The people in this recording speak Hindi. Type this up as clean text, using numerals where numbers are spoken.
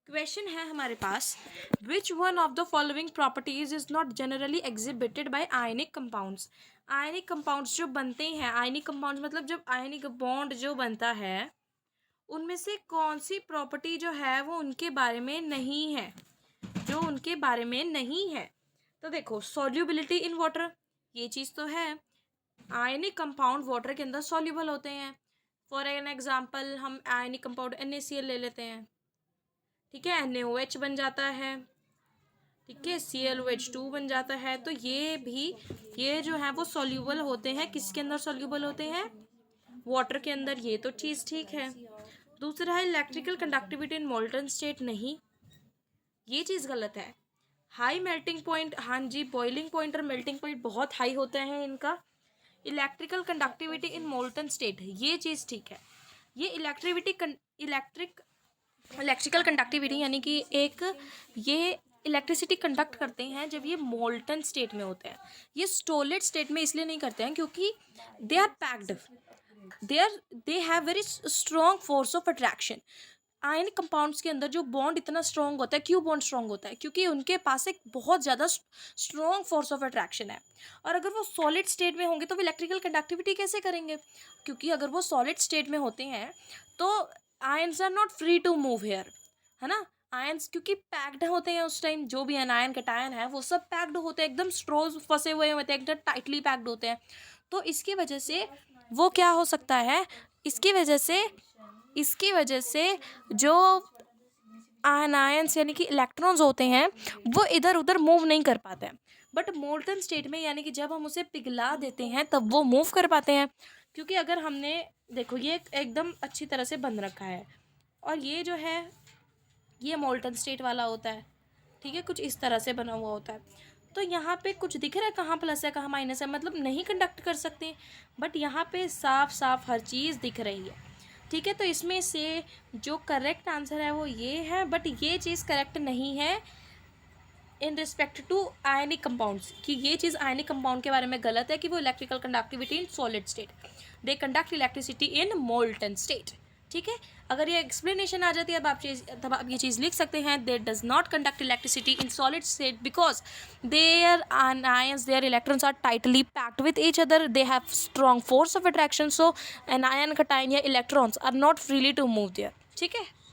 क्वेश्चन है हमारे पास, which one of the following properties is not generally exhibited by ionic compounds. Ionic compounds जो बनते हैं, आयनिक कंपाउंड्स मतलब जब आयनिक बॉन्ड जो बनता है उनमें से कौन सी प्रॉपर्टी जो है वो उनके बारे में नहीं है, जो उनके बारे में नहीं है। तो देखो, सॉल्युबिलिटी इन वाटर, ये चीज़ तो है। आयनिक कंपाउंड वाटर के अंदर सॉल्युबल होते हैं। फॉर एन एग्जांपल हम आयनिक कंपाउंड NaCl ले लेते हैं, ठीक है, NaOH बन जाता है, ठीक है, ClOH2 बन जाता है। तो ये जो है वो सॉल्युबल होते हैं। किसके अंदर सॉल्युबल होते हैं? वाटर के अंदर। ये तो चीज़ ठीक है। दूसरा है इलेक्ट्रिकल कंडक्टिविटी इन मोल्टन स्टेट, नहीं, ये चीज़ गलत है। हाई मेल्टिंग पॉइंट, हाँ जी, बॉइलिंग पॉइंट और मेल्टिंग पॉइंट बहुत हाई होते हैं इनका। इलेक्ट्रिकल कंडक्टिविटी इन मोल्टन स्टेट, ये चीज़ ठीक है। ये इलेक्ट्रिकल कंडक्टिविटी यानी कि ये इलेक्ट्रिसिटी कंडक्ट करते हैं जब ये मोल्टन स्टेट में होते हैं। ये स्टोलिड स्टेट में इसलिए नहीं करते हैं क्योंकि they are packed, they have very strong force of attraction. Ionic compounds के अंदर जो बॉन्ड इतना स्ट्रॉन्ग होता है, क्यों बॉन्ड स्ट्रॉन्ग होता है? क्योंकि उनके पास एक बहुत ज़्यादा स्ट्रॉन्ग फोर्स ऑफ अट्रैक्शन है। और अगर वो सॉलिड स्टेट में होंगे तो वो इलेक्ट्रिकल कंडक्टिविटी कैसे करेंगे? क्योंकि अगर वो सॉलिड स्टेट में होते हैं तो ions are not free to move here, है ना। आयंस क्योंकि पैक्ड होते हैं उस टाइम, जो भी एनायन कैटायन है वो सब पैक्ड होते हैं, एकदम स्ट्रोज फंसे हुए होते हैं, एकदम टाइटली पैक्ड होते हैं। तो इसकी वजह से वो क्या हो सकता है, इसकी वजह से जो आयन्स यानी कि इलेक्ट्रॉन्स होते हैं वो इधर उधर मूव नहीं कर पाते हैं। बट मोल्टन स्टेट में यानी कि जब हम उसे पिघला देते हैं तब वो मूव कर पाते हैं। क्योंकि अगर हमने, देखो, ये एकदम अच्छी तरह से बंध रखा है और ये जो है ये मोल्टन स्टेट वाला होता है, ठीक है, कुछ इस तरह से बना हुआ होता है। तो यहाँ पे कुछ दिख रहा है कहाँ प्लस है कहाँ माइनस है, मतलब नहीं कंडक्ट कर सकते। बट यहाँ पे साफ साफ हर चीज़ दिख रही है, ठीक है। तो इसमें से जो करेक्ट आंसर है वो ये है, बट ये चीज़ करेक्ट नहीं है in respect to ionic compounds, कि ये चीज़ आयनिक कंपाउंड के बारे में गलत है कि वो electrical conductivity in solid state, they conduct electricity in molten state, ठीक है। अगर ये एक्सप्लेनेशन आ जाती है तब आप ये चीज़ लिख सकते हैं, they does not conduct electricity in solid state because there ions, there electrons are tightly packed with each other, they have strong force of attraction, so an ion cation या electrons are not freely to move there, ठीक है।